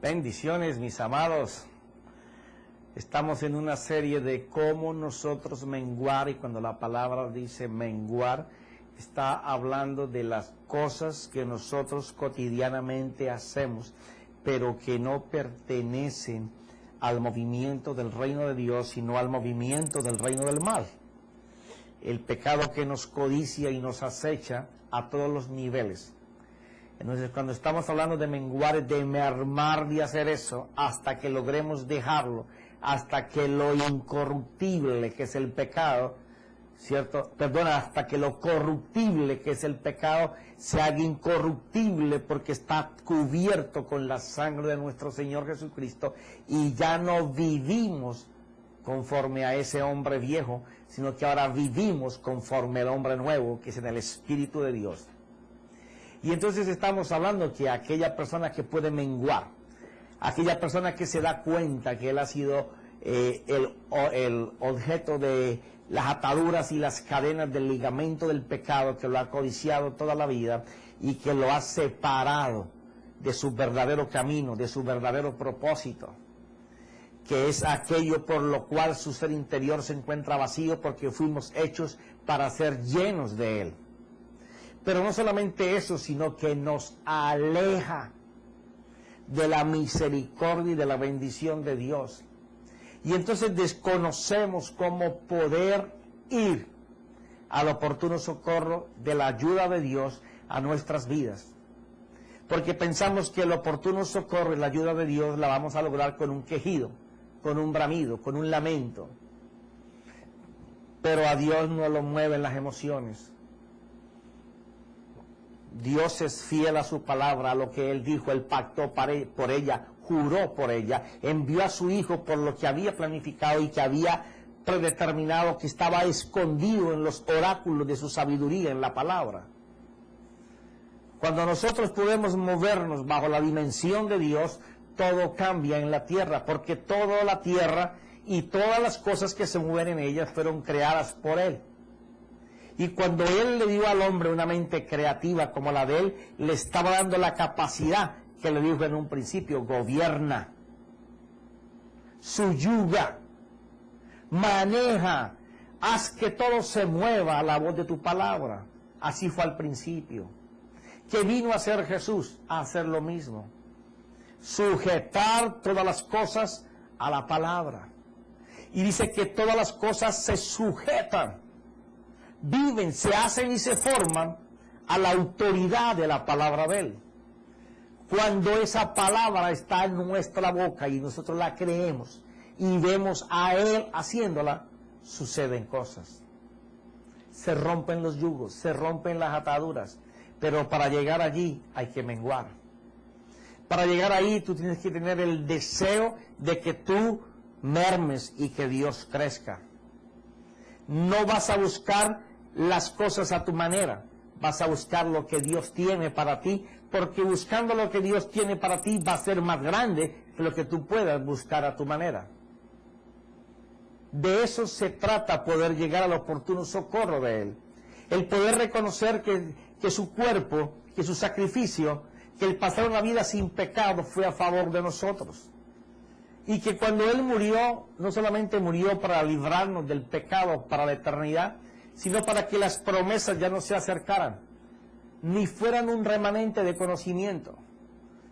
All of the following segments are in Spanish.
Bendiciones, mis amados. Estamos en una serie de cómo nosotros menguar, y cuando la palabra dice menguar, está hablando de las cosas que nosotros cotidianamente hacemos, pero que no pertenecen al movimiento del reino de Dios, sino al movimiento del reino del mal. El pecado que nos codicia y nos acecha a todos los niveles. Entonces, cuando estamos hablando de menguar, de mermar, de hacer eso, hasta que logremos dejarlo, hasta que lo incorruptible que es el pecado, ¿cierto? Perdona, hasta que lo corruptible que es el pecado se haga incorruptible porque está cubierto con la sangre de nuestro Señor Jesucristo y ya no vivimos conforme a ese hombre viejo, sino que ahora vivimos conforme al hombre nuevo, que es en el Espíritu de Dios. Y entonces estamos hablando que aquella persona que puede menguar, aquella persona que se da cuenta que él ha sido el objeto de las ataduras y las cadenas del ligamento del pecado, que lo ha codiciado toda la vida y que lo ha separado de su verdadero camino, de su verdadero propósito, que es aquello por lo cual su ser interior se encuentra vacío, porque fuimos hechos para ser llenos de él. Pero no solamente eso, sino que nos aleja de la misericordia y de la bendición de Dios. Y entonces desconocemos cómo poder ir al oportuno socorro de la ayuda de Dios a nuestras vidas. Porque pensamos que el oportuno socorro y la ayuda de Dios la vamos a lograr con un quejido, con un bramido, con un lamento. Pero a Dios no lo mueven las emociones. Dios es fiel a su palabra, a lo que Él dijo. Él pactó por ella, juró por ella, envió a su Hijo por lo que había planificado y que había predeterminado, que estaba escondido en los oráculos de su sabiduría, en la palabra. Cuando nosotros podemos movernos bajo la dimensión de Dios, todo cambia en la tierra, porque toda la tierra y todas las cosas que se mueven en ella fueron creadas por Él. Y cuando Él le dio al hombre una mente creativa como la de Él, le estaba dando la capacidad que le dijo en un principio: gobierna, subyuga, maneja, haz que todo se mueva a la voz de tu palabra. Así fue al principio. ¿Qué vino a hacer Jesús? A hacer lo mismo. Sujetar todas las cosas a la palabra. Y dice que todas las cosas se sujetan, viven, se hacen y se forman a la autoridad de la palabra de Él. Cuando esa palabra está en nuestra boca y nosotros la creemos y vemos a Él haciéndola, suceden cosas. Se rompen los yugos, se rompen las ataduras, pero para llegar allí hay que menguar. Para llegar ahí tú tienes que tener el deseo de que tú mermes y que Dios crezca. No vas a buscar las cosas a tu manera, vas a buscar lo que Dios tiene para ti, porque buscando lo que Dios tiene para ti va a ser más grande que lo que tú puedas buscar a tu manera. De eso se trata, poder llegar al oportuno socorro de Él. El poder reconocer que su cuerpo, que su sacrificio, que el pasar una vida sin pecado fue a favor de nosotros. Y que cuando Él murió, no solamente murió para librarnos del pecado para la eternidad, sino para que las promesas ya no se acercaran, ni fueran un remanente de conocimiento,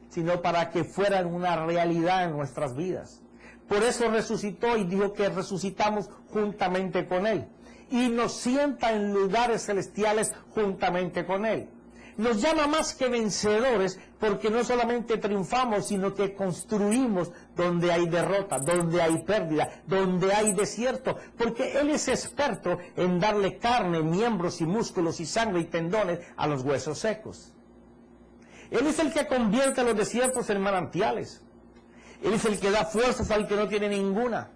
sino para que fueran una realidad en nuestras vidas. Por eso resucitó y dijo que resucitamos juntamente con Él, y nos sienta en lugares celestiales juntamente con Él. Nos llama más que vencedores, porque no solamente triunfamos, sino que construimos donde hay derrota, donde hay pérdida, donde hay desierto, porque Él es experto en darle carne, miembros y músculos y sangre y tendones a los huesos secos. Él es el que convierte los desiertos en manantiales. Él es el que da fuerzas al que no tiene ninguna.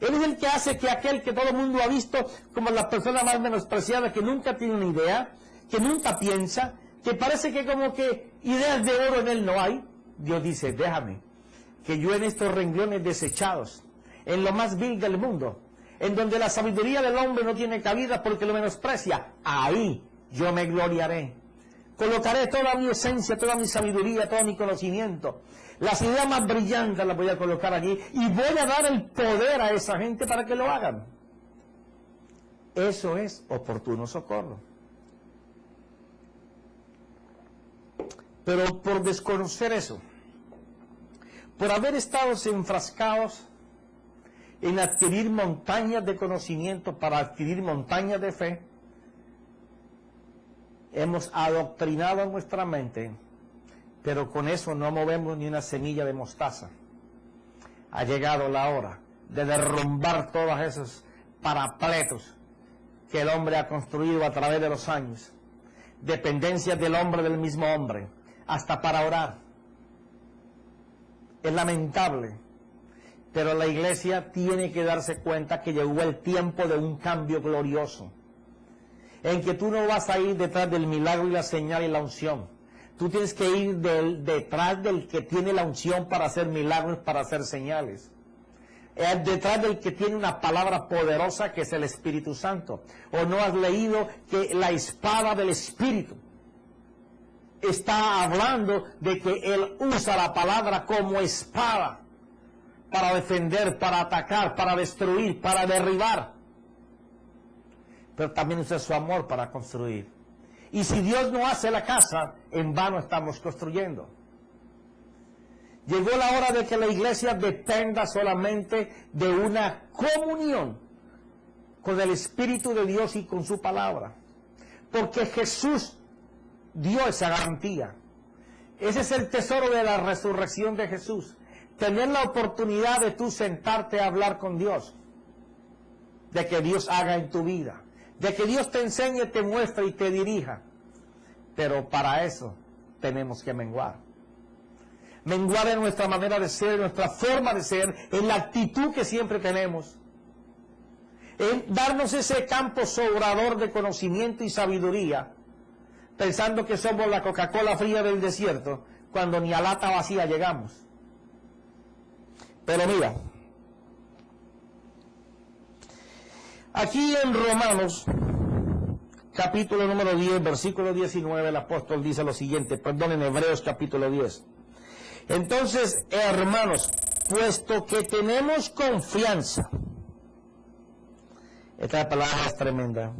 Él es el que hace que aquel que todo el mundo ha visto como la persona más menospreciada, que nunca tiene una idea, que nunca piensa, que parece que como que ideas de oro en él no hay, Dios dice: déjame, que yo en estos renglones desechados, en lo más vil del mundo, en donde la sabiduría del hombre no tiene cabida porque lo menosprecia, ahí yo me gloriaré. Colocaré toda mi esencia, toda mi sabiduría, todo mi conocimiento. Las ideas más brillantes las voy a colocar allí y voy a dar el poder a esa gente para que lo hagan. Eso es oportuno socorro. Pero por desconocer eso, por haber estado enfrascados en adquirir montañas de conocimiento para adquirir montañas de fe, hemos adoctrinado nuestra mente, pero con eso no movemos ni una semilla de mostaza. Ha llegado la hora de derrumbar todos esos parapletos que el hombre ha construido a través de los años, dependencias del hombre del mismo hombre, hasta para orar. Es lamentable, pero la iglesia tiene que darse cuenta que llegó el tiempo de un cambio glorioso, en que tú no vas a ir detrás del milagro y la señal y la unción. Tú tienes que ir detrás del que tiene la unción para hacer milagros, para hacer señales. Detrás del que tiene una palabra poderosa que es el Espíritu Santo. ¿O no has leído que la espada del Espíritu está hablando de que Él usa la palabra como espada para defender, para atacar, para destruir, para derribar? Pero también usa su amor para construir. Y si Dios no hace la casa, en vano estamos construyendo. Llegó la hora de que la iglesia dependa solamente de una comunión con el Espíritu de Dios y con su palabra. Porque Jesús dio esa garantía. Ese es el tesoro de la resurrección de Jesús. Tener la oportunidad de tú sentarte a hablar con Dios. De que Dios haga en tu vida. De que Dios te enseñe, te muestre y te dirija. Pero para eso tenemos que menguar. Menguar en nuestra manera de ser, en nuestra forma de ser, en la actitud que siempre tenemos. En darnos ese campo sobrador de conocimiento y sabiduría, pensando que somos la Coca-Cola fría del desierto, cuando ni a lata vacía llegamos. Pero mira, aquí en Romanos, capítulo número 10, versículo 19, el apóstol dice lo siguiente, perdón, en Hebreos capítulo 10. Entonces, hermanos, puesto que tenemos confianza, esta palabra es tremenda,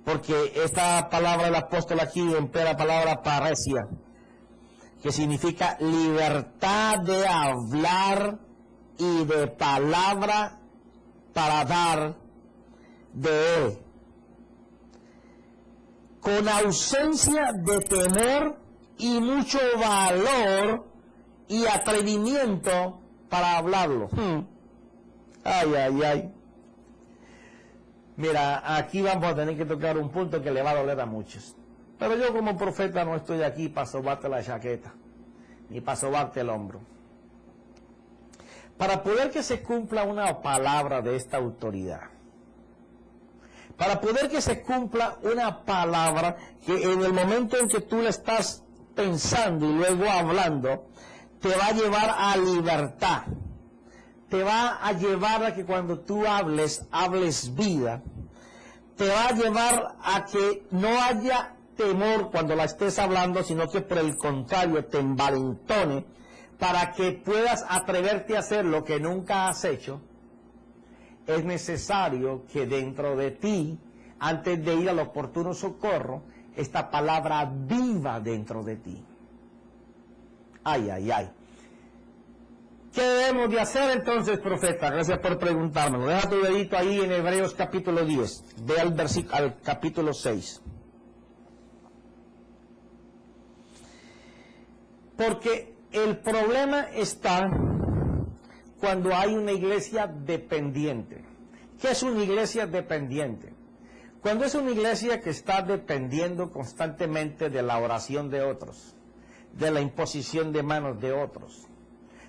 porque esta palabra del apóstol aquí emplea la palabra paresia, que significa libertad de hablar y de palabra para dar de él, con ausencia de temor y mucho valor y atrevimiento para hablarlo. Ay, ay, ay. Mira, aquí vamos a tener que tocar un punto que le va a doler a muchos. Pero yo como profeta no estoy aquí para sobarte la chaqueta, ni para sobarte el hombro. Para poder que se cumpla una palabra de esta autoridad, para poder que se cumpla una palabra que en el momento en que tú la estás pensando y luego hablando, te va a llevar a libertad, te va a llevar a que cuando tú hables vida, te va a llevar a que no haya temor cuando la estés hablando, sino que por el contrario te envalentone para que puedas atreverte a hacer lo que nunca has hecho. Es necesario que dentro de ti, antes de ir al oportuno socorro, esta palabra viva dentro de ti. Ay, ay, ay. ¿Qué debemos de hacer entonces, profeta? Gracias por preguntármelo. Deja tu dedito ahí en Hebreos capítulo 10. Ve al capítulo 6. Porque el problema está cuando hay una iglesia dependiente. ¿Qué es una iglesia dependiente? Cuando es una iglesia que está dependiendo constantemente de la oración de otros, de la imposición de manos de otros,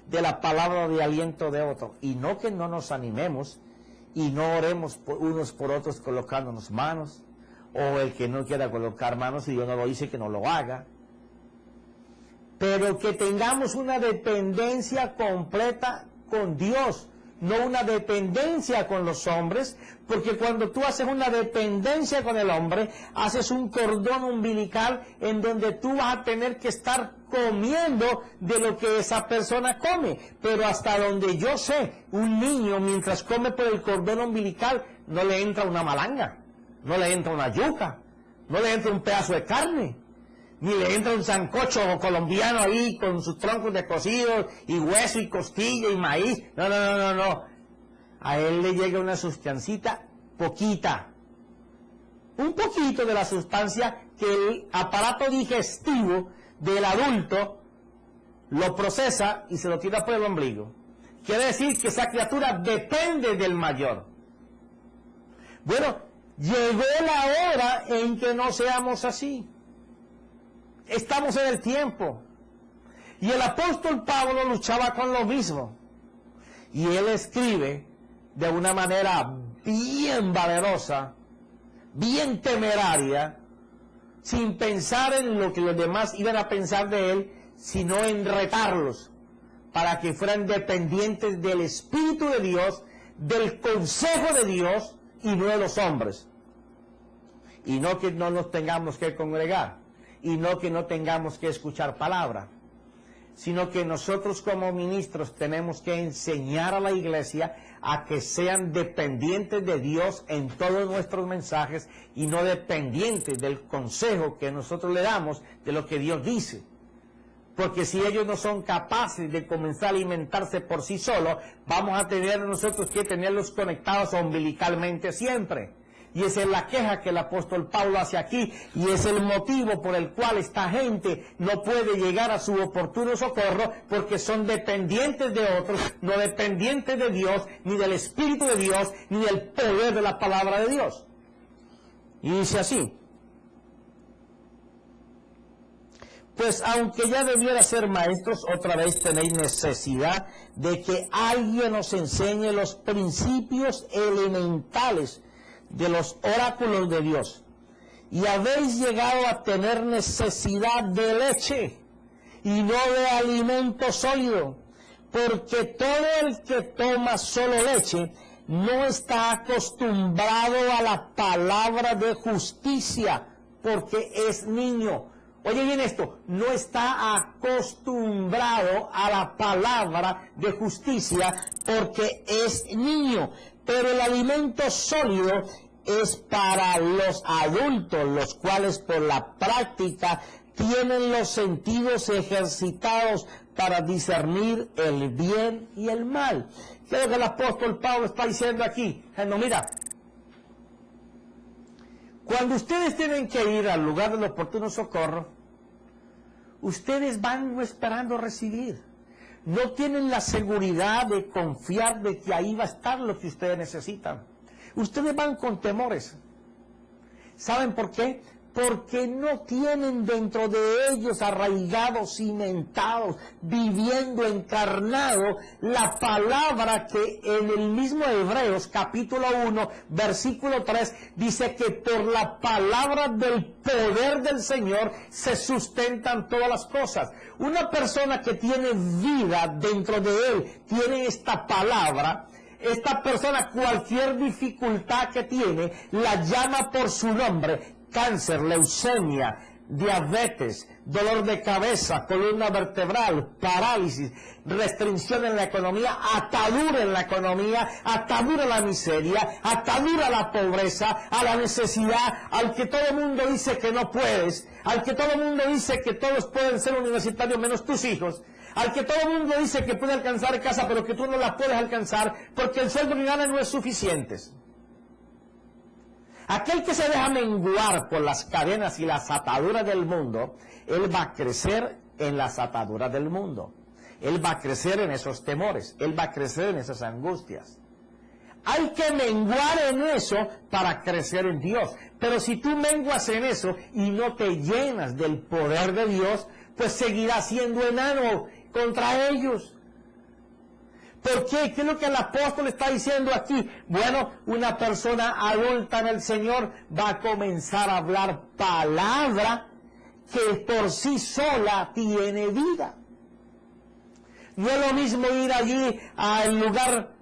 de la palabra de aliento de otros, y no que no nos animemos y no oremos unos por otros colocándonos manos, o el que no quiera colocar manos y Dios no lo dice que no lo haga, pero que tengamos una dependencia completa con Dios, no una dependencia con los hombres, porque cuando tú haces una dependencia con el hombre, haces un cordón umbilical en donde tú vas a tener que estar comiendo de lo que esa persona come. Pero hasta donde yo sé, un niño mientras come por el cordón umbilical, no le entra una malanga, no le entra una yuca, no le entra un pedazo de carne, ni le entra un sancocho colombiano ahí con sus troncos de cocido y hueso y costilla y maíz. No. A él le llega una sustancita poquita, un poquito de la sustancia que el aparato digestivo del adulto lo procesa y se lo tira por el ombligo. Quiere decir que esa criatura depende del mayor. Bueno, llegó la hora en que no seamos así. Estamos en el tiempo. Y el apóstol Pablo luchaba con lo mismo. Y él escribe de una manera bien valerosa, bien temeraria, sin pensar en lo que los demás iban a pensar de él, sino en retarlos, para que fueran dependientes del Espíritu de Dios, del consejo de Dios, y no de los hombres. Y no que no nos tengamos que congregar, y no que no tengamos que escuchar palabra, sino que nosotros como ministros tenemos que enseñar a la iglesia a que sean dependientes de Dios en todos nuestros mensajes y no dependientes del consejo que nosotros le damos de lo que Dios dice. Porque si ellos no son capaces de comenzar a alimentarse por sí solos, vamos a tener nosotros que tenerlos conectados umbilicalmente siempre. Y esa es la queja que el apóstol Pablo hace aquí, y es el motivo por el cual esta gente no puede llegar a su oportuno socorro, porque son dependientes de otros, no dependientes de Dios, ni del Espíritu de Dios, ni del poder de la palabra de Dios. Y dice así: pues aunque ya debiera ser maestros, otra vez tenéis necesidad de que alguien os enseñe los principios elementales de los oráculos de Dios, y habéis llegado a tener necesidad de leche y no de alimento sólido, porque todo el que toma solo leche no está acostumbrado a la palabra de justicia, porque es niño. Oye bien esto, no está acostumbrado a la palabra de justicia porque es niño. Pero el alimento sólido es para los adultos, los cuales por la práctica tienen los sentidos ejercitados para discernir el bien y el mal. ¿Qué es lo que el apóstol Pablo está diciendo aquí? No, mira, cuando ustedes tienen que ir al lugar del oportuno socorro, ustedes van no esperando recibir. No tienen la seguridad de confiar de que ahí va a estar lo que ustedes necesitan. Ustedes van con temores. ¿Saben por qué? Porque no tienen dentro de ellos arraigados, cimentados, viviendo, encarnado, la palabra que en el mismo Hebreos, capítulo 1, versículo 3, dice que por la palabra del poder del Señor se sustentan todas las cosas. Una persona que tiene vida dentro de él, tiene esta palabra. Esta persona, cualquier dificultad que tiene, la llama por su nombre: cáncer, leucemia, diabetes, dolor de cabeza, columna vertebral, parálisis, restricción en la economía, atadura en la economía, atadura a la miseria, atadura a la pobreza, a la necesidad, al que todo el mundo dice que no puedes, al que todo el mundo dice que todos pueden ser universitarios menos tus hijos, al que todo el mundo dice que puede alcanzar casa pero que tú no la puedes alcanzar porque el sueldo que gana no es suficiente. Aquel que se deja menguar por las cadenas y las ataduras del mundo, él va a crecer en las ataduras del mundo. Él va a crecer en esos temores, él va a crecer en esas angustias. Hay que menguar en eso para crecer en Dios. Pero si tú menguas en eso y no te llenas del poder de Dios, pues seguirás siendo enano contra ellos. ¿Por qué? ¿Qué es lo que el apóstol está diciendo aquí? Bueno, una persona adulta en el Señor va a comenzar a hablar palabra que por sí sola tiene vida. No es lo mismo ir allí al lugar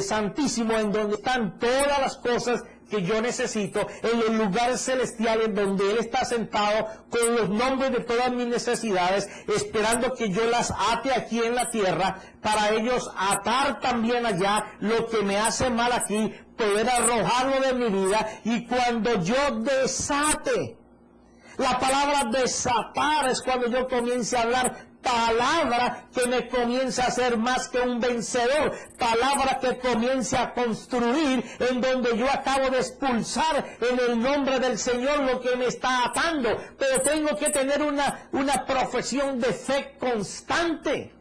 santísimo, en donde están todas las cosas que yo necesito, en los lugares celestiales donde Él está sentado con los nombres de todas mis necesidades, esperando que yo las ate aquí en la tierra, para ellos atar también allá lo que me hace mal aquí, poder arrojarlo de mi vida, y cuando yo desate, la palabra desatar es cuando yo comience a hablar palabra que me comience a hacer más que un vencedor, palabra que comience a construir, en donde yo acabo de expulsar en el nombre del Señor lo que me está atando, pero tengo que tener una profesión de fe constante.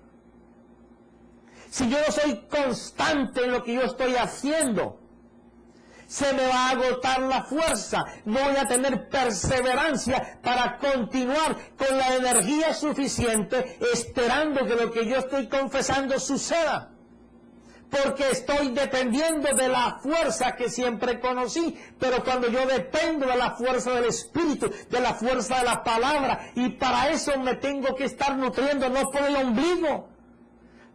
Si yo no soy constante en lo que yo estoy haciendo, se me va a agotar la fuerza, no voy a tener perseverancia para continuar con la energía suficiente esperando que lo que yo estoy confesando suceda, porque estoy dependiendo de la fuerza que siempre conocí. Pero cuando yo dependo de la fuerza del Espíritu, de la fuerza de la palabra, y para eso me tengo que estar nutriendo, no por el ombligo,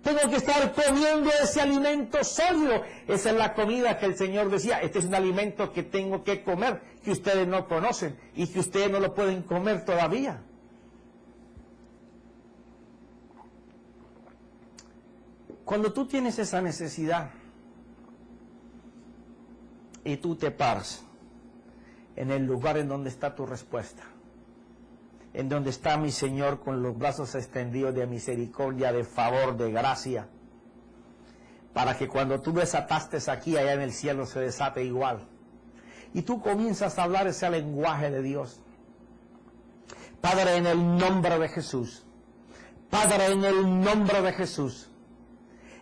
tengo que estar comiendo ese alimento sólido. Esa es la comida que el Señor decía: este es un alimento que tengo que comer, que ustedes no conocen y que ustedes no lo pueden comer todavía. Cuando tú tienes esa necesidad y tú te paras en el lugar en donde está tu respuesta, en donde está mi Señor con los brazos extendidos de misericordia, de favor, de gracia, para que cuando tú desataste aquí, allá en el cielo se desate igual. Y tú comienzas a hablar ese lenguaje de Dios. Padre, en el nombre de Jesús, Padre, en el nombre de Jesús,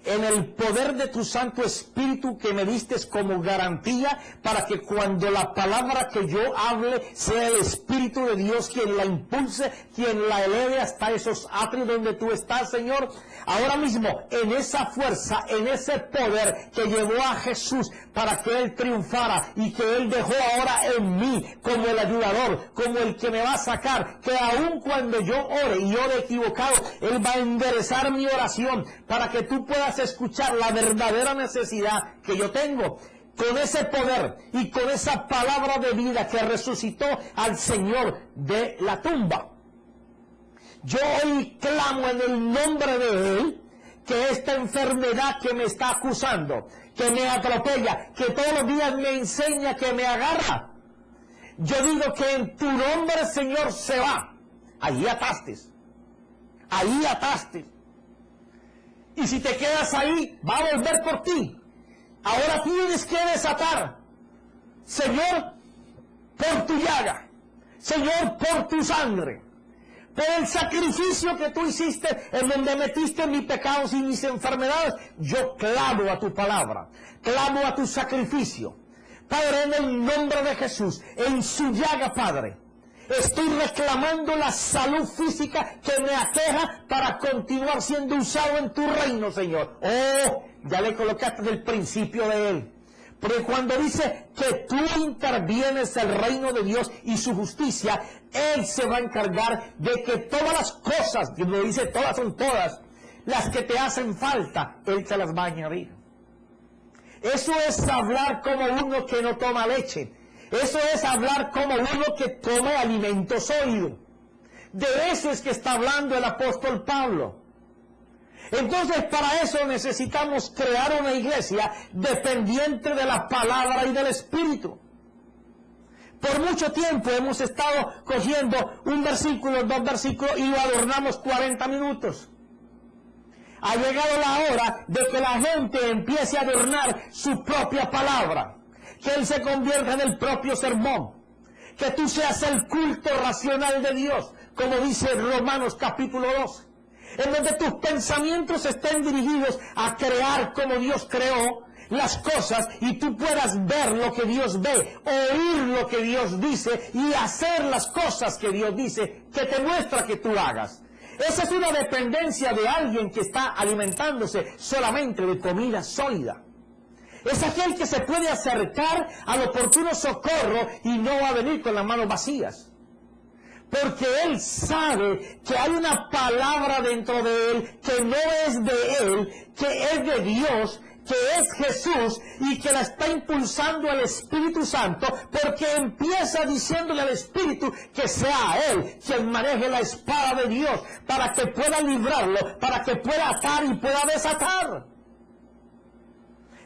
en el poder de tu Santo Espíritu que me diste como garantía para que cuando la palabra que yo hable sea el Espíritu de Dios quien la impulse, quien la eleve hasta esos atrios donde tú estás, Señor. Ahora mismo, en esa fuerza, en ese poder que llevó a Jesús para que Él triunfara y que Él dejó ahora en mí como el ayudador, como el que me va a sacar, que aun cuando yo ore y ore equivocado, Él va a enderezar mi oración para que tú puedas escuchar la verdadera necesidad que yo tengo. Con ese poder y con esa palabra de vida que resucitó al Señor de la tumba, yo hoy clamo en el nombre de Él que esta enfermedad que me está acusando, que me atropella, que todos los días me enseña, que me agarra, yo digo que en tu nombre, Señor, se va. Ahí ataste. Ahí ataste. Y si te quedas ahí, va a volver por ti. Ahora tienes que desatar. Señor, por tu llaga. Señor, por tu sangre. Por el sacrificio que tú hiciste, en donde metiste mis pecados y mis enfermedades, yo clamo a tu palabra. Clamo a tu sacrificio. Padre, en el nombre de Jesús, en su llaga, Padre, estoy reclamando la salud física que me aqueja para continuar siendo usado en tu reino, Señor. Oh, ya le colocaste del principio de Él. Porque cuando dice que tú intervienes el reino de Dios y su justicia, Él se va a encargar de que todas las cosas, que lo dice todas son todas, las que te hacen falta, Él te las va a añadir. Eso es hablar como uno que no toma leche. Eso es hablar como uno que toma alimento sólido. De eso es que está hablando el apóstol Pablo. Entonces, para eso necesitamos crear una iglesia dependiente de la palabra y del Espíritu. Por mucho tiempo hemos estado cogiendo un versículo, dos versículos y lo adornamos 40 minutos. Ha llegado la hora de que la gente empiece a adornar su propia palabra. Que Él se convierta en el propio sermón. Que tú seas el culto racional de Dios, como dice Romanos capítulo 2. En donde tus pensamientos estén dirigidos a crear como Dios creó las cosas y tú puedas ver lo que Dios ve, oír lo que Dios dice y hacer las cosas que Dios dice, que te muestra que tú hagas. Esa es una dependencia de alguien que está alimentándose solamente de comida sólida. Es aquel que se puede acercar al oportuno socorro y no va a venir con las manos vacías. Porque él sabe que hay una palabra dentro de él que no es de él, que es de Dios, que es Jesús y que la está impulsando el Espíritu Santo, porque empieza diciéndole al Espíritu que sea Él quien maneje la espada de Dios para que pueda librarlo, para que pueda atar y pueda desatar.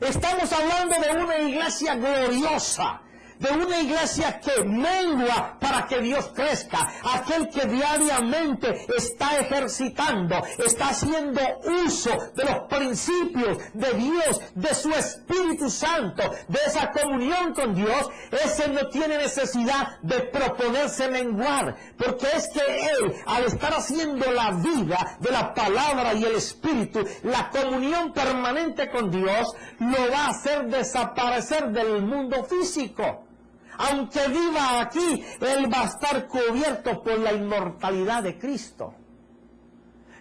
Estamos hablando de una iglesia gloriosa, de una iglesia que mengua para que Dios crezca, aquel que diariamente está ejercitando, está haciendo uso de los principios de Dios, de su Espíritu Santo, de esa comunión con Dios. Ese no tiene necesidad de proponerse menguar, porque es que Él, al estar haciendo la vida de la palabra y el Espíritu, la comunión permanente con Dios, lo va a hacer desaparecer del mundo físico. Aunque viva aquí, Él va a estar cubierto por la inmortalidad de Cristo.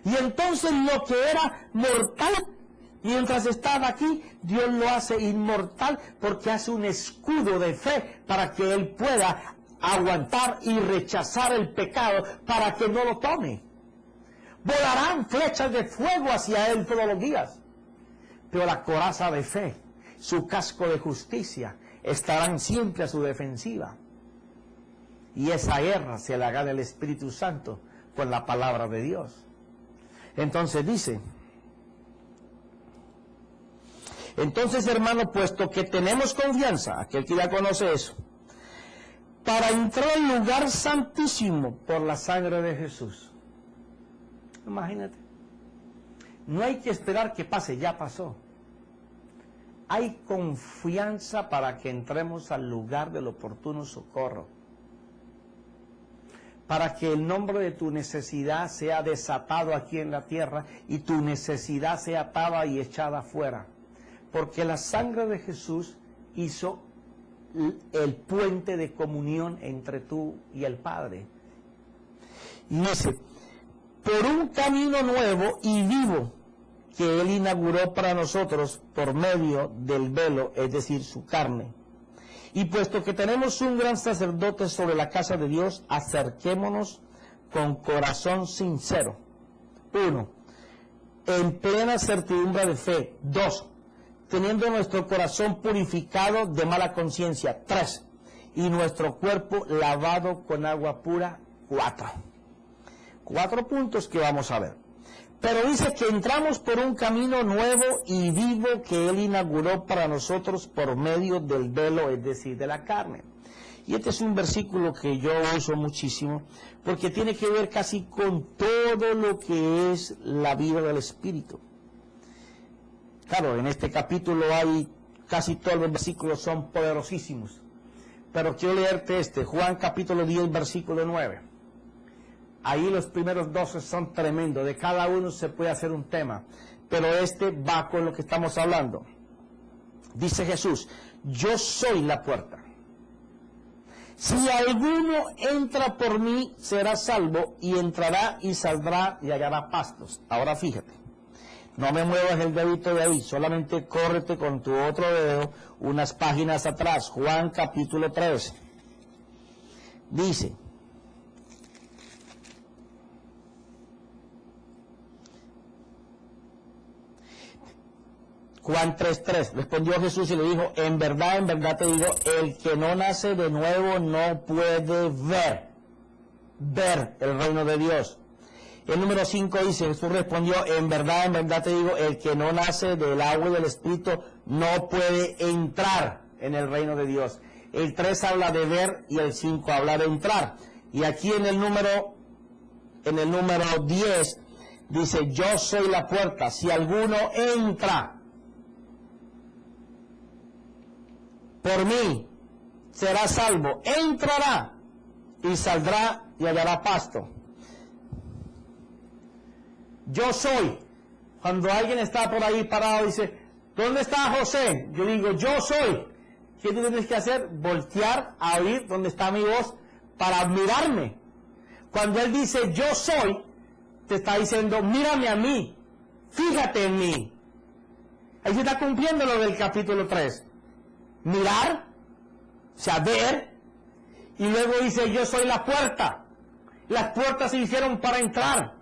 Y entonces lo que era mortal, mientras estaba aquí, Dios lo hace inmortal porque hace un escudo de fe para que Él pueda aguantar y rechazar el pecado para que no lo tome. Volarán flechas de fuego hacia Él todos los días. Pero la coraza de fe, su casco de justicia, estarán siempre a su defensiva. Y esa guerra se la gana el Espíritu Santo con la palabra de Dios. Entonces dice, entonces hermano, puesto que tenemos confianza, aquel que ya conoce eso, para entrar al lugar santísimo por la sangre de Jesús. Imagínate, no hay que esperar que pase, ya pasó. Hay confianza para que entremos al lugar del oportuno socorro, para que el nombre de tu necesidad sea desatado aquí en la tierra y tu necesidad sea atada y echada afuera, porque la sangre de Jesús hizo el puente de comunión entre tú y el Padre. Y dice, por un camino nuevo y vivo que Él inauguró para nosotros por medio del velo, es decir, su carne. Y puesto que tenemos un gran sacerdote sobre la casa de Dios, acerquémonos con corazón sincero. 1. En plena certidumbre de fe. 2. Teniendo nuestro corazón purificado de mala conciencia. 3. Y nuestro cuerpo lavado con agua pura. 4. 4 puntos que vamos a ver. Pero dice que entramos por un camino nuevo y vivo que Él inauguró para nosotros por medio del velo, es decir, de la carne. Y este es un versículo que yo uso muchísimo, porque tiene que ver casi con todo lo que es la vida del Espíritu. Claro, en este capítulo hay casi todos los versículos son poderosísimos, pero quiero leerte Juan capítulo 10, versículo 9. Ahí los primeros 12 son tremendos, de cada uno se puede hacer un tema, pero va con lo que estamos hablando. Dice Jesús, yo soy la puerta. Si alguno entra por mí, será salvo, y entrará y saldrá y hallará pastos. Ahora fíjate, no me muevas el dedito de ahí, solamente córrete con tu otro dedo unas páginas atrás, Juan capítulo 13. Dice, Juan 3:3, respondió Jesús y le dijo, en verdad te digo, el que no nace de nuevo no puede ver el reino de Dios. El número 5 dice, Jesús respondió, en verdad te digo, el que no nace del agua y del Espíritu no puede entrar en el reino de Dios. El 3 habla de ver y el 5 habla de entrar. Y aquí en el número 10 dice, yo soy la puerta, si alguno entra por mí, será salvo, entrará y saldrá y hallará pasto. Yo soy. Cuando alguien está por ahí parado y dice, ¿dónde está José? Yo digo, yo soy. ¿Qué tú tienes que hacer? Voltear a oír dónde está mi voz para mirarme. Cuando él dice, yo soy, te está diciendo, mírame a mí, fíjate en mí. Ahí se está cumpliendo lo del capítulo 3. Mirar, o sea, ver, y luego dice, yo soy la puerta. Las puertas se hicieron para entrar.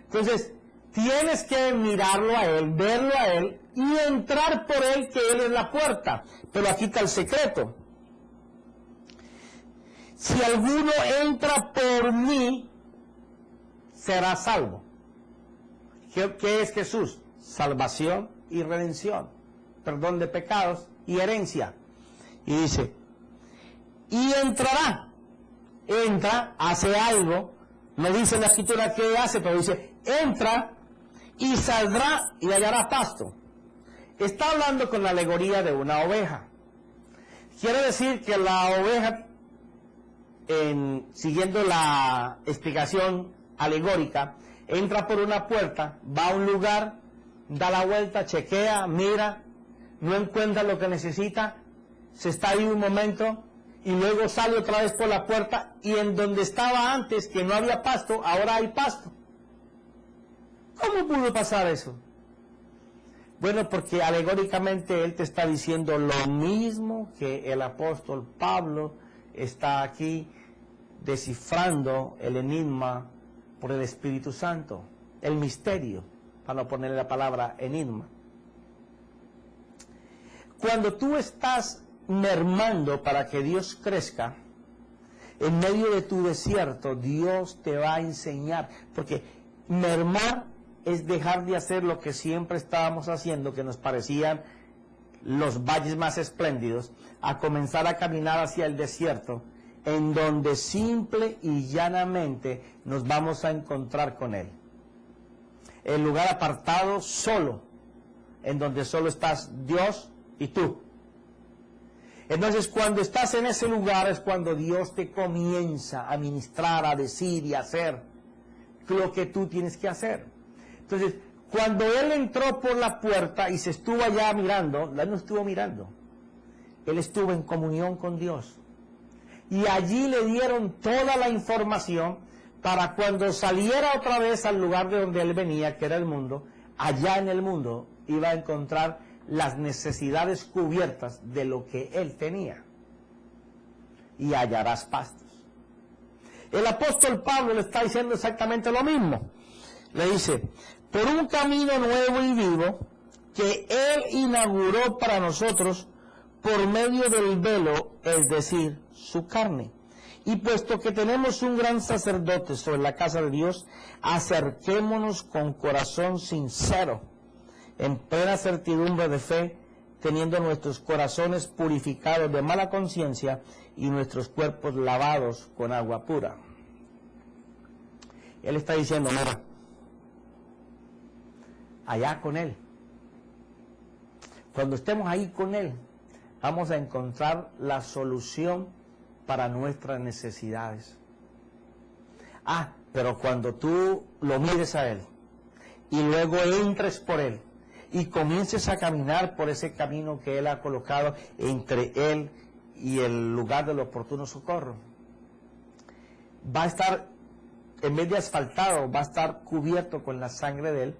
Entonces, tienes que mirarlo a Él, verlo a Él, y entrar por él, que él es la puerta. Pero aquí está el secreto. Si alguno entra por mí, será salvo. ¿Qué es Jesús? Salvación y redención, perdón de pecados y herencia. Y dice, y entrará, entra, hace algo, no dice la escritura qué hace, pero dice, entra y saldrá y hallará pasto. Está hablando con la alegoría de una oveja. Quiere decir que la oveja, siguiendo la explicación alegórica, entra por una puerta, va a un lugar, da la vuelta, chequea, mira, no encuentra lo que necesita, se está ahí un momento y luego sale otra vez por la puerta y en donde estaba antes, que no había pasto, ahora hay pasto. ¿Cómo pudo pasar eso? Bueno, porque alegóricamente él te está diciendo lo mismo que el apóstol Pablo está aquí descifrando el enigma por el Espíritu Santo, el misterio, para no ponerle la palabra enigma. Cuando tú estás mermando para que Dios crezca, en medio de tu desierto, Dios te va a enseñar, porque mermar es dejar de hacer lo que siempre estábamos haciendo, que nos parecían los valles más espléndidos, a comenzar a caminar hacia el desierto, en donde simple y llanamente nos vamos a encontrar con Él. El lugar apartado solo, en donde solo estás Dios y tú. Entonces, cuando estás en ese lugar es cuando Dios te comienza a ministrar, a decir y a hacer lo que tú tienes que hacer. Entonces, cuando Él entró por la puerta y se estuvo allá mirando, Él no estuvo mirando, Él estuvo en comunión con Dios. Y allí le dieron toda la información para cuando saliera otra vez al lugar de donde Él venía, que era el mundo, allá en el mundo iba a encontrar las necesidades cubiertas de lo que Él tenía. Y hallarás pastos. El apóstol Pablo le está diciendo exactamente lo mismo. Le dice, por un camino nuevo y vivo que Él inauguró para nosotros por medio del velo, es decir, su carne. Y puesto que tenemos un gran sacerdote sobre la casa de Dios, acerquémonos con corazón sincero, en plena certidumbre de fe, teniendo nuestros corazones purificados de mala conciencia y nuestros cuerpos lavados con agua pura. Él está diciendo, mira, allá con Él, cuando estemos ahí con Él, vamos a encontrar la solución para nuestras necesidades. Pero cuando tú lo mires a Él y luego entres por Él y comiences a caminar por ese camino que Él ha colocado entre Él y el lugar del oportuno socorro, va a estar, en vez de asfaltado, va a estar cubierto con la sangre de Él,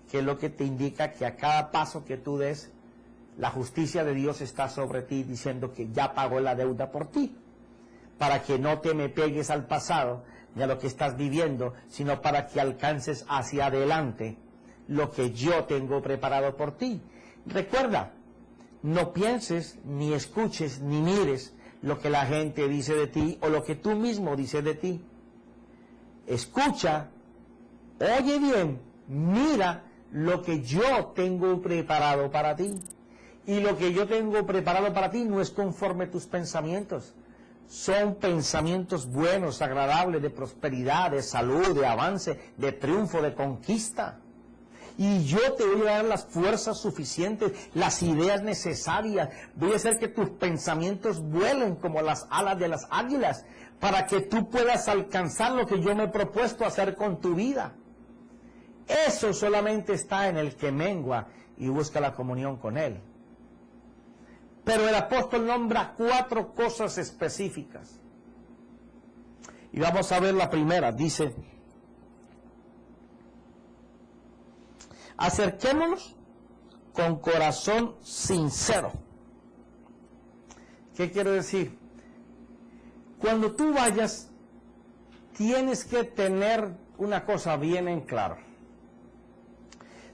que es lo que te indica que a cada paso que tú des, la justicia de Dios está sobre ti, diciendo que ya pagó la deuda por ti, para que no te me pegues al pasado ni a lo que estás viviendo, sino para que alcances hacia adelante lo que yo tengo preparado por ti. Recuerda, no pienses, ni escuches, ni mires lo que la gente dice de ti o lo que tú mismo dices de ti. Escucha, oye bien, mira lo que yo tengo preparado para ti. Y lo que yo tengo preparado para ti no es conforme a tus pensamientos. Son pensamientos buenos, agradables, de prosperidad, de salud, de avance, de triunfo, de conquista. Y yo te voy a dar las fuerzas suficientes, las ideas necesarias. Voy a hacer que tus pensamientos vuelen como las alas de las águilas, para que tú puedas alcanzar lo que yo me he propuesto hacer con tu vida. Eso solamente está en el que mengua y busca la comunión con Él. Pero el apóstol nombra 4 cosas específicas. Y vamos a ver la primera. Dice, acerquémonos con corazón sincero. ¿Qué quiero decir? Cuando tú vayas, tienes que tener una cosa bien en claro.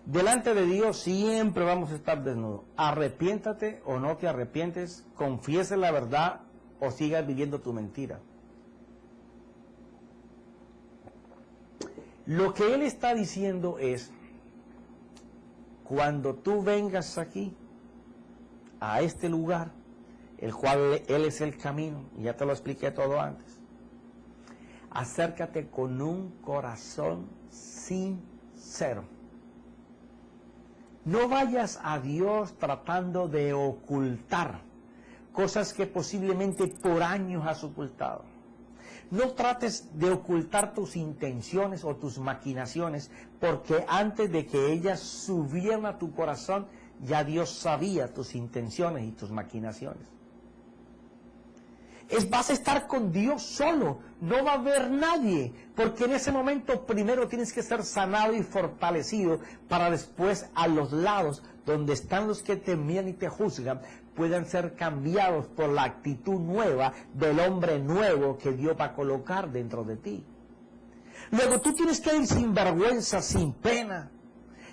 Delante de Dios siempre vamos a estar desnudos. Arrepiéntate o no te arrepientes, confiese la verdad o sigas viviendo tu mentira. Lo que Él está diciendo es, cuando tú vengas aquí, a este lugar, el cual Él es el camino, y ya te lo expliqué todo antes, acércate con un corazón sincero. No vayas a Dios tratando de ocultar cosas que posiblemente por años has ocultado. No trates de ocultar tus intenciones o tus maquinaciones, porque antes de que ellas subieran a tu corazón, ya Dios sabía tus intenciones y tus maquinaciones. Vas a estar con Dios solo, no va a haber nadie, porque en ese momento primero tienes que ser sanado y fortalecido para después a los lados donde están los que te miran y te juzgan, puedan ser cambiados por la actitud nueva del hombre nuevo que Dios va a colocar dentro de ti. Luego tú tienes que ir sin vergüenza, sin pena,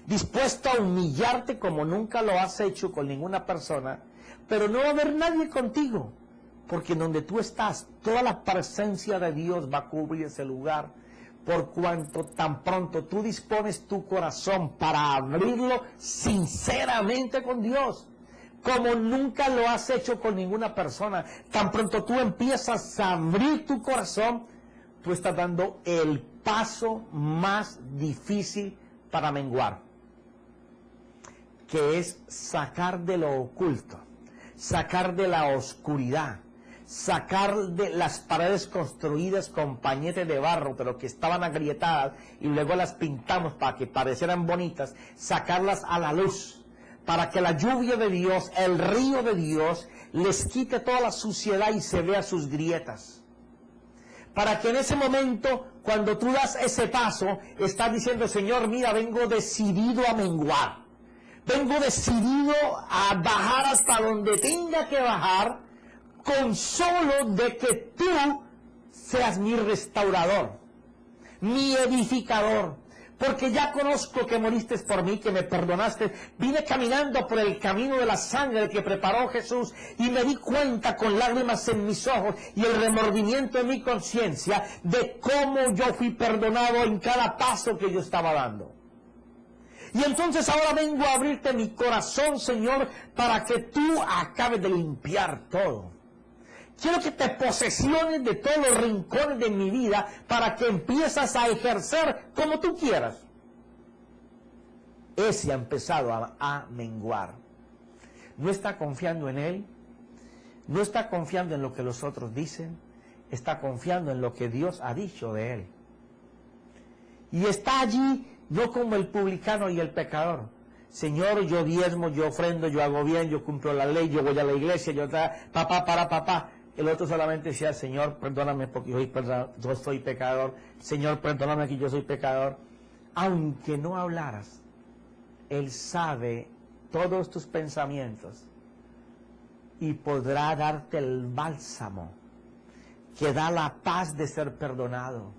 dispuesto a humillarte como nunca lo has hecho con ninguna persona, pero no va a haber nadie contigo. Porque en donde tú estás, toda la presencia de Dios va a cubrir ese lugar, por cuanto tan pronto tú dispones tu corazón para abrirlo sinceramente con Dios, como nunca lo has hecho con ninguna persona. Tan pronto tú empiezas a abrir tu corazón, tú estás dando el paso más difícil para menguar, que es sacar de lo oculto, sacar de la oscuridad, sacar de las paredes construidas con pañete de barro, pero que estaban agrietadas, y luego las pintamos para que parecieran bonitas, sacarlas a la luz, para que la lluvia de Dios, el río de Dios, les quite toda la suciedad y se vea sus grietas. Para que en ese momento, cuando tú das ese paso, estás diciendo, Señor, mira, vengo decidido a menguar, vengo decidido a bajar hasta donde tenga que bajar, con solo de que tú seas mi restaurador, mi edificador, porque ya conozco que moriste por mí, que me perdonaste. Vine caminando por el camino de la sangre que preparó Jesús y me di cuenta con lágrimas en mis ojos y el remordimiento en mi conciencia de cómo yo fui perdonado en cada paso que yo estaba dando. Y entonces ahora vengo a abrirte mi corazón, Señor, para que tú acabes de limpiar todo. Quiero que te posesiones de todos los rincones de mi vida para que empiezas a ejercer como tú quieras. Ese ha empezado a menguar. No está confiando en Él, no está confiando en lo que los otros dicen, está confiando en lo que Dios ha dicho de Él. Y está allí no como el publicano y el pecador. Señor, yo diezmo, yo ofrendo, yo hago bien, yo cumplo la ley, yo voy a la iglesia, papá. El otro solamente decía, Señor, perdóname porque yo soy pecador. Señor, perdóname que yo soy pecador. Aunque no hablaras, Él sabe todos tus pensamientos y podrá darte el bálsamo que da la paz de ser perdonado.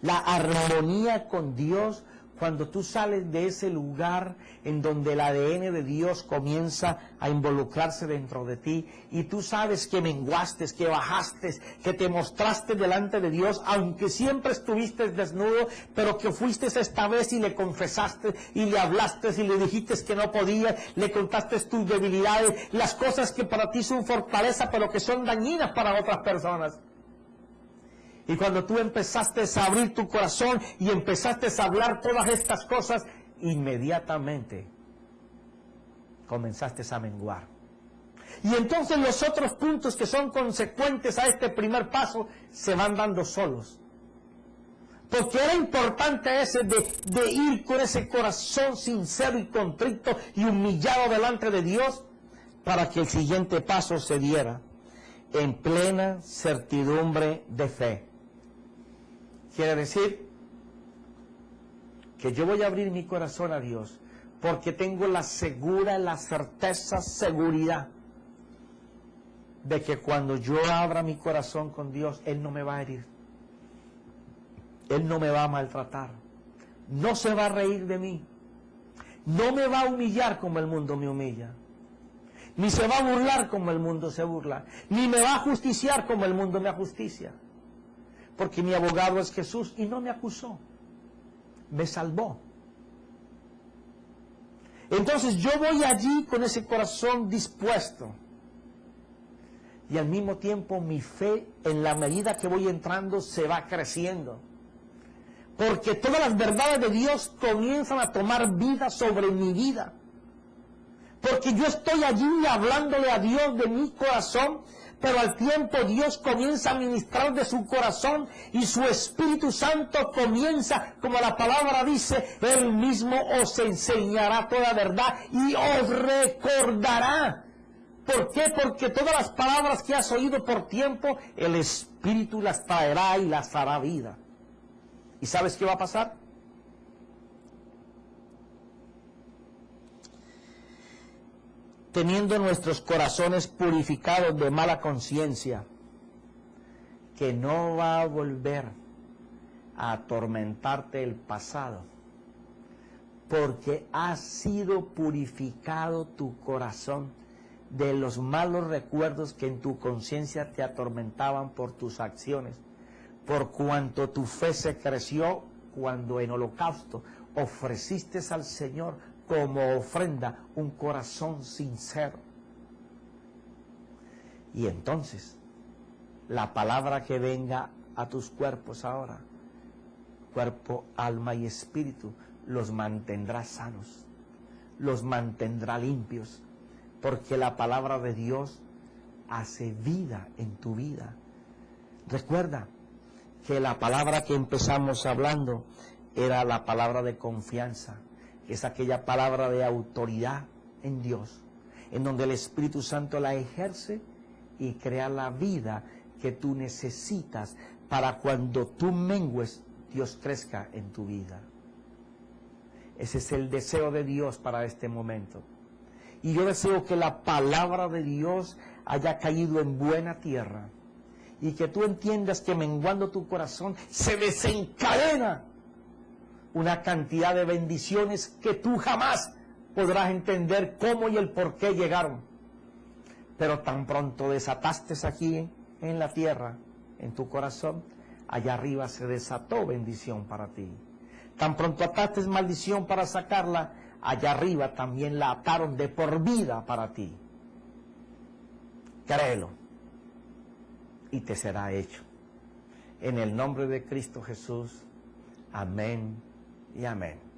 La armonía con Dios cuando tú sales de ese lugar en donde el ADN de Dios comienza a involucrarse dentro de ti y tú sabes que menguaste, que bajaste, que te mostraste delante de Dios, aunque siempre estuviste desnudo, pero que fuiste esta vez y le confesaste y le hablaste y le dijiste que no podías, le contaste tus debilidades, las cosas que para ti son fortaleza, pero que son dañinas para otras personas. Y cuando tú empezaste a abrir tu corazón y empezaste a hablar todas estas cosas, inmediatamente comenzaste a menguar. Y entonces los otros puntos que son consecuentes a este primer paso se van dando solos. Porque era importante ese de ir con ese corazón sincero y contrito y humillado delante de Dios para que el siguiente paso se diera en plena certidumbre de fe. Quiere decir que yo voy a abrir mi corazón a Dios porque tengo la certeza, seguridad de que cuando yo abra mi corazón con Dios, Él no me va a herir. Él no me va a maltratar. No se va a reír de mí. no me va a humillar como el mundo me humilla, ni se va a burlar como el mundo se burla, ni me va a justiciar como el mundo me ajusticia, porque mi abogado es Jesús y no me acusó, me salvó. Entonces yo voy allí con ese corazón dispuesto, y al mismo tiempo mi fe, en la medida que voy entrando, se va creciendo, porque todas las verdades de Dios comienzan a tomar vida sobre mi vida, porque yo estoy allí hablándole a Dios de mi corazón, pero al tiempo Dios comienza a ministrar de su corazón y su Espíritu Santo comienza, como la palabra dice, Él mismo os enseñará toda verdad y os recordará. ¿Por qué? Porque todas las palabras que has oído por tiempo, el Espíritu las traerá y las hará vida. ¿Y sabes qué va a pasar? Teniendo nuestros corazones purificados de mala conciencia, que no va a volver a atormentarte el pasado, porque ha sido purificado tu corazón de los malos recuerdos que en tu conciencia te atormentaban por tus acciones, por cuanto tu fe se creció cuando en holocausto ofreciste al Señor como ofrenda un corazón sincero. Y entonces la palabra que venga a tus cuerpos ahora, cuerpo, alma y espíritu, los mantendrá sanos, los mantendrá limpios, porque la palabra de Dios hace vida en tu vida. Recuerda que la palabra que empezamos hablando era la palabra de confianza, que es aquella palabra de autoridad en Dios, en donde el Espíritu Santo la ejerce y crea la vida que tú necesitas para cuando tú mengues, Dios crezca en tu vida. Ese es el deseo de Dios para este momento. Y yo deseo que la palabra de Dios haya caído en buena tierra y que tú entiendas que menguando tu corazón se desencadena una cantidad de bendiciones que tú jamás podrás entender cómo y el por qué llegaron. Pero tan pronto desataste aquí en la tierra, en tu corazón, allá arriba se desató bendición para ti. Tan pronto ataste maldición para sacarla, allá arriba también la ataron de por vida para ti. Créelo y te será hecho. En el nombre de Cristo Jesús, amén y amén.